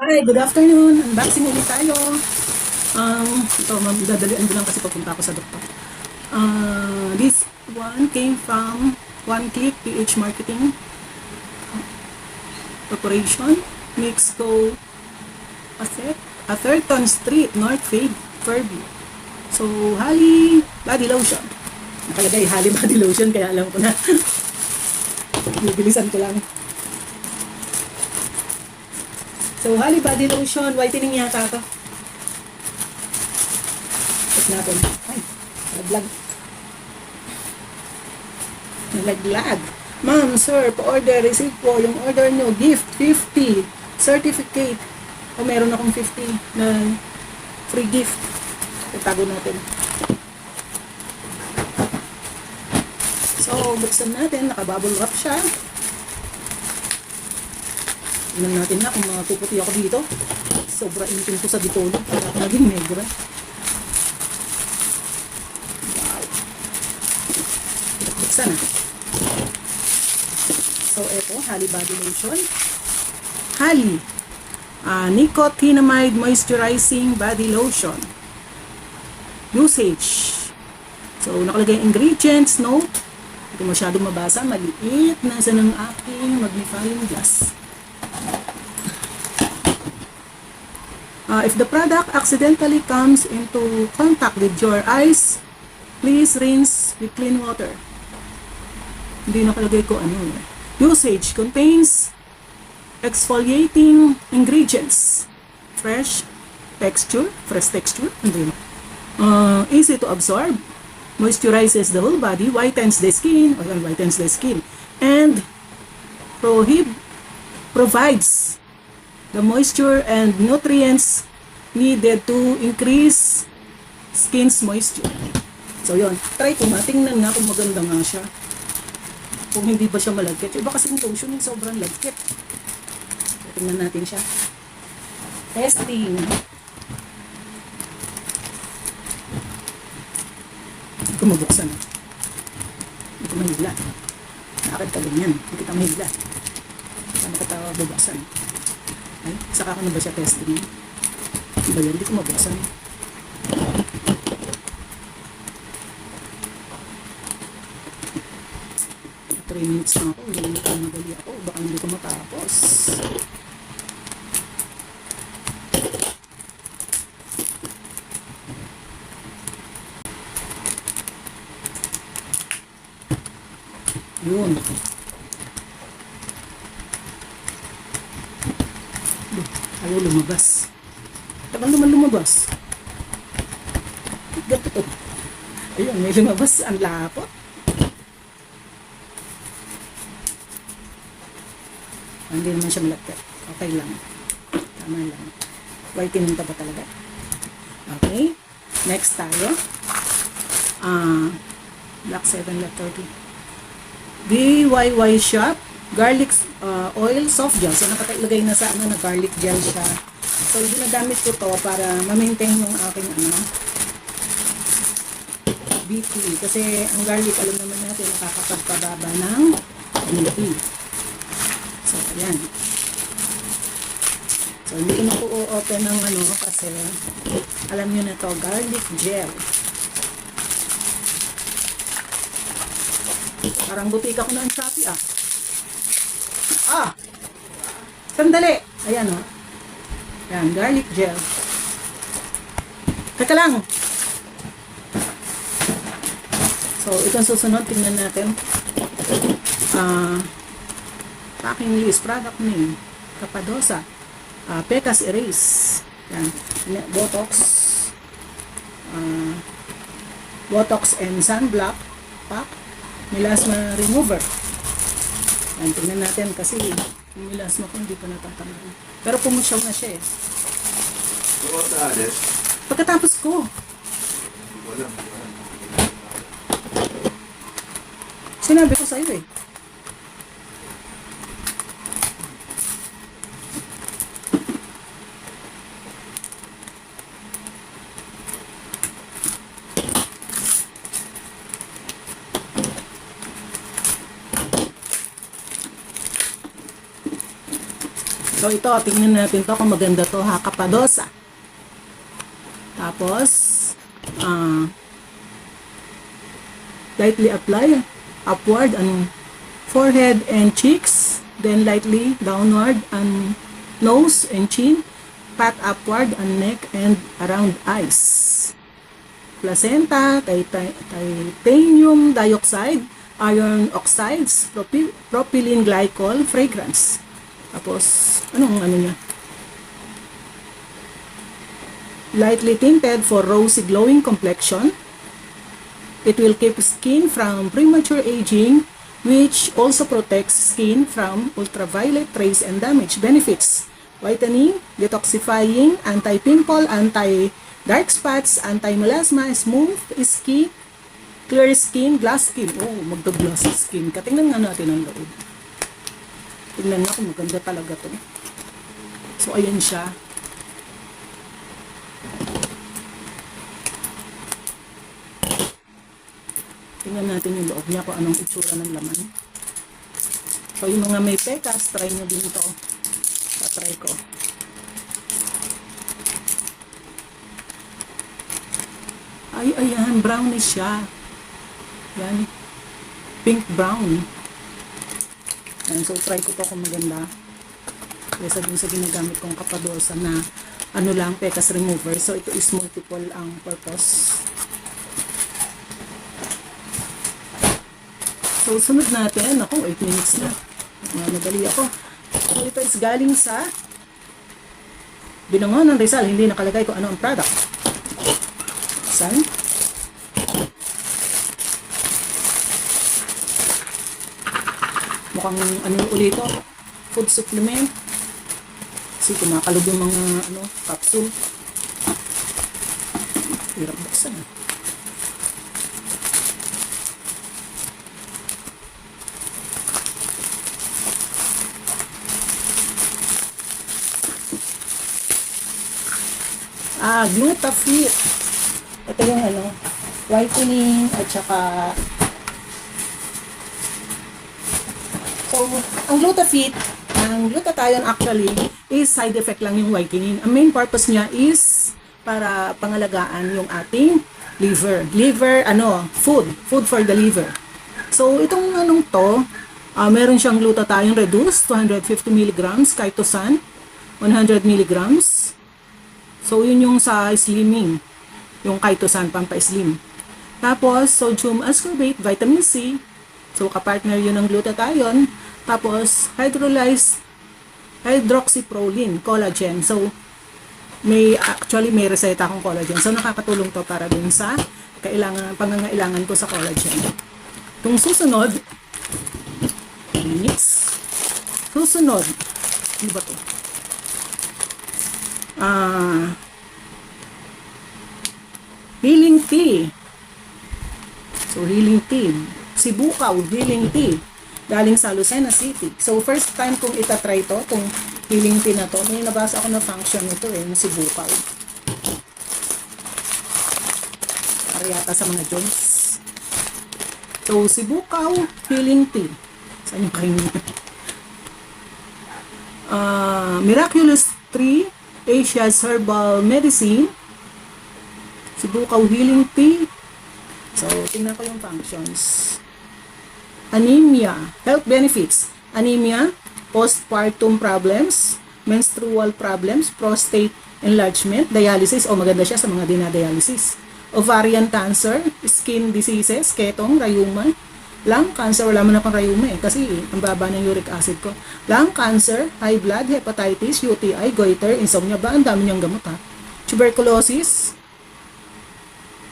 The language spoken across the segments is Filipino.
Hi, good afternoon. Unboxing ulit tayo. Ito, dadalian ko lang kasi papunta ako sa doktor. This one came from One Click PH Marketing Corporation, Mixco Asset, Atherton Street, North Fairview. So, Hali Body Lotion. Nakalagay Hali Body Lotion, kaya alam ko na. Bibilisan ko lang. So, Hali Body Lotion, whitening yata ito. Tapos natin. Ay, nalaglag. Ma'am, sir, pa-order, receive po yung order nyo. Gift, 50. Certificate. O, meron akong 50 na free gift. Itago natin. So, buksan natin. Nakabubble wrap siya. Tingnan natin na kung mapuputi ako dito. Sobra intin ko sa ditolo. Para ako naging negra. Wow. Buksan na. So, eto. Hali Body Lotion. Hali. Nicotinamide Moisturizing Body Lotion. Usage. So, nakalagay ingredients, note. Hindi ko masyadong mabasa. Maliit. Nasa ng aking magnifying glass. If the product accidentally comes into contact with your eyes, please rinse with clean water. Hindi nakalagay ko ano. Usage contains exfoliating ingredients. Fresh texture. Hindi. Easy to absorb. Moisturizes the whole body. Whitens the skin. And provides the moisture and nutrients needed to increase skin's moisture. So, yun. Try ko nga. Tingnan nga kung maganda nga siya. Kung hindi ba siya malagkit. Iba kasi yung lotion yung sobrang lagkit. So, tingnan natin siya. Testing. Hindi ko mabuksan. Hindi ko mahigla. Nakakad ka ganyan. Hindi kita mahigla. Saan kita bubuksan? Ay, saka ko na ba siya testing? Diba yan? Hindi ko mabuksan. 3 minutes na ako. Hindi ko madali ako. Baka hindi ko matapos. Yun. Ayaw lumabas. Tagal naman lumabas. Gato. Ayun, may lumabas. Ang lapot. Hindi naman siya malagkit. Okay lang. Tama lang. Whitening pa ba talaga? Okay. Next tayo. Black 7 Lot 30. DIY Shop. Garlic oil soft gel. So, nakalagay na sa na garlic gel siya. So, ginagamit ko to para ma-maintain yung aking BP. Kasi ang garlic, alam naman natin, nakakapagpababa ng BP. So, ayan. So, hindi ko na po open ng kasi alam nyo na to, garlic gel. Parang butika ko na ang Shopee sandali. Ayan o. Ayan, garlic gel. Teka lang. So, itong susunod, tingnan natin. Packing list, product name, Capadosa, Pecas Erase, yan, Botox and Sunblock Pack, Melasma Remover. Yan, tingnan natin kasi yung melasma ko hindi pa natatanggal. Pero pumusyaw na siya eh. Pagkatapos ko. Sinabi ko sa'yo eh. So, So ito, tingnan natin to kung maganda to ha, Kapadosa. Tapos, lightly apply upward on forehead and cheeks, then lightly downward on nose and chin, pat upward on neck and around eyes. Placenta, titanium dioxide, iron oxides, propylene glycol, fragrance. Tapos, anong ano niya? Lightly tinted for rosy glowing complexion. It will keep skin from premature aging, which also protects skin from ultraviolet rays and damage. Benefits: whitening, detoxifying, anti-pimple, anti-dark spots, anti-melasma, smooth skin, clear skin, glass skin. Oh, magda-glass skin. Katingnan nga natin ang loob. Tingnan nga kung maganda talaga to. So, ayan siya. Tingnan natin yung loob niya kung anong itsura ng laman. So, yung mga may pekas, try nyo din ito. Tatry ko. Ay, ayan. Brownish siya. Yan. Pink brown. Yan. So, try ko to kung maganda. Kesa din sa ginagamit kong Kapadosa na ano lang, pekas remover. So, ito is multiple ang purpose. So, sunod natin. Ako, 8 minutes na. Madali ako. So, ito is galing sa Binangon ng Rizal. Hindi nakalagay ko ano ang product. Saan? Mukhang ano ulit ito. Food supplement. Kasi kumakalog yung mga capsule. Hirap buksan. Glutafit. Ito yung whitening at saka so, ang glutathione actually is side effect lang yung whitening. Ang main purpose niya is para pangalagaan yung ating liver. Food for the liver. So, itong meron siyang glutathione reduced, 250 mg, chitosan, 100 mg. So, yun yung sa slimming. Yung chitosan, pampa-slim. Tapos, sodium ascorbate, vitamin C. So, kapartner yun ng glutathione. Tapos, hydroxyproline, collagen. So, may reseta akong collagen. So, nakakatulong to para din sa pangangailangan ko sa collagen. Itong susunod, ano ba to? Healing tea. So, healing tea. Sibukaw, healing tea. Galing sa Lucena City. So, first time kong itatry to, itong healing tea na to. May nabasa ako na function nito na sibukaw. Para yata sa mga joints. So, sibukaw, healing tea. Saan yung kainin? Miraculous Tree, Asia's Herbal Medicine. Sibukaw Healing Tea. So, tingnan ko yung functions. Anemia. Health benefits. Anemia, postpartum problems, menstrual problems, prostate enlargement, dialysis. Maganda siya sa mga dinadialysis. Ovarian cancer, skin diseases, ketong, rayuma. Lung cancer, wala man akong rayuma kasi ang baba ng uric acid ko. Lung cancer, high blood, hepatitis, UTI, goiter, insomnia ba? Ang dami niyang gamot ha. Tuberculosis,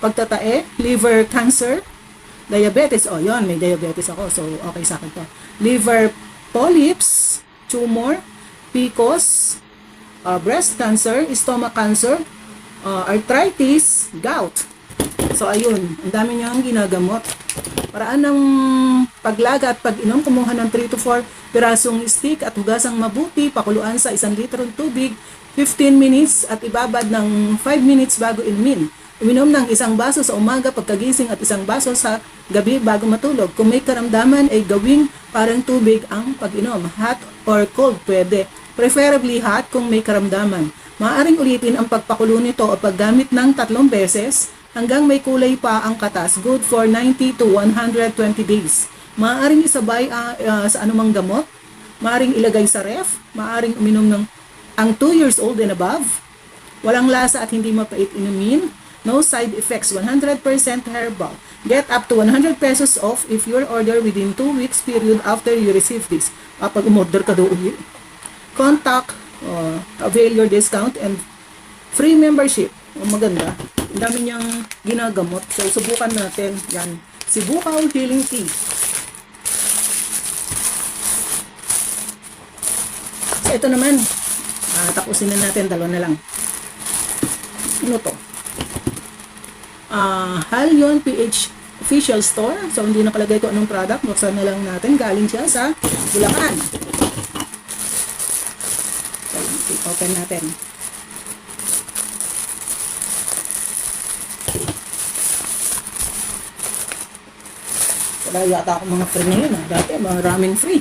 pagtatae, liver cancer, diabetes. Yun, may diabetes ako. So, okay sa akin to. Liver polyps, tumor, PCOS, breast cancer, stomach cancer, arthritis, gout. So, ayun. Ang dami niyang ginagamot. Paraan ng paglaga at pag-inom, kumuha ng 3 to 4 pirasong stick at hugasang mabuti, pakuluan sa 1 litrong tubig, 15 minutes at ibabad ng 5 minutes bago inumin. Uminom ng 1 baso sa umaga pagkagising at 1 baso sa gabi bago matulog. Kung may karamdaman ay gawing parang tubig ang pag-inom. Hot or cold pwede. preferably hot kung may karamdaman. Maaaring ulitin ang pagpakulo nito o paggamit ng 3 beses hanggang may kulay pa ang katas. Good for 90 to 120 days. Maaaring isabay sa anumang gamot. Maaaring ilagay sa ref. Maaaring uminom ng ang 2 years old and above. Walang lasa at hindi mapait inumin. No side effects. 100% herbal. Get up to 100 pesos off if your order within 2 weeks period after you receive this. Kapag umorder ka doon, contact, avail your discount and free membership. Maganda. Ang dami niyang ginagamot. So, subukan natin. Yan. Sibukaw Healing Tea. So, ito naman. Tapusin na natin. 2 na lang. Ano to? Halion PH official store. So, hindi nakalagay ko anong product. Buksan na lang natin. Galing siya sa Bulacan. So, open natin. Wala yata ako mga free ngayon. Dati, maraming free.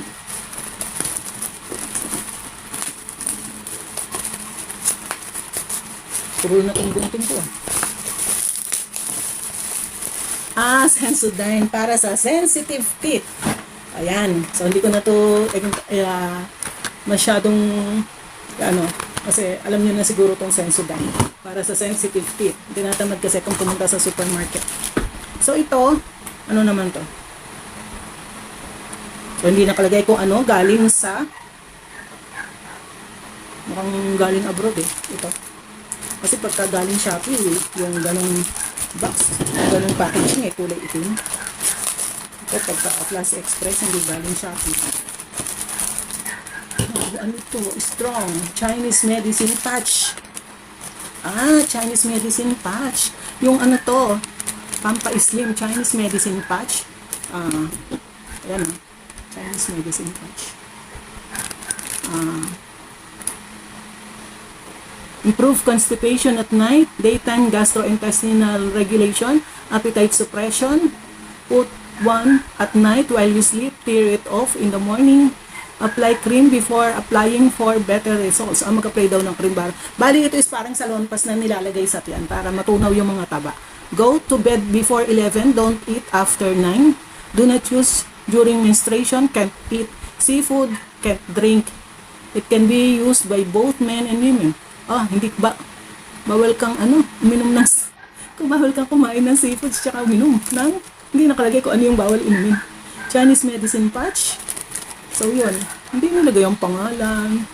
Puro na itong gunting ko. Sensodyne para sa sensitive teeth. Ayan. So, hindi ko na to masyadong kasi alam niyo na siguro tong Sensodyne para sa sensitive teeth. Tinatamad kasi kung pumunta sa supermarket. So, ito, ano naman to? So, hindi nakalagay kung ano, galing sa mukhang galing abroad ito. Kasi pagka galing Shopee, yung ganong box, ganong packaging kulay itim. Ito pagka Class Express, hindi galing Shopee. Ano ito? Strong Chinese medicine patch. Chinese medicine patch. Yung ano to, Pampa-Slim Chinese medicine patch. Ayan Chinese medicine patch. Improve constipation at night, daytime gastrointestinal regulation, appetite suppression. Put one at night while you sleep, tear it off in the morning. Apply cream before applying for better results. Mag-apply daw ng cream bar. Bali, ito is parang salonpas na nilalagay sa tiyan para matunaw yung mga taba. Go to bed before 11, don't eat after 9. Do not use during menstruation, can't eat seafood, can't drink. It can be used by both men and women. Hindi ba? Bawal kang uminom ng kung bawal kang kumain ng seafood tsaka uminom ng hindi nakalagay kung ano yung bawal inumin. Chinese medicine patch. So yun, hindi nilagay yung pangalan.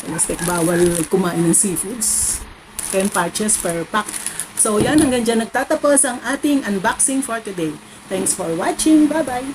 Basta bawal kumain ng seafoods. 10 patches per pack. So yan, hanggang dyan nagtatapos ang ating unboxing for today. Thanks for watching. Bye-bye!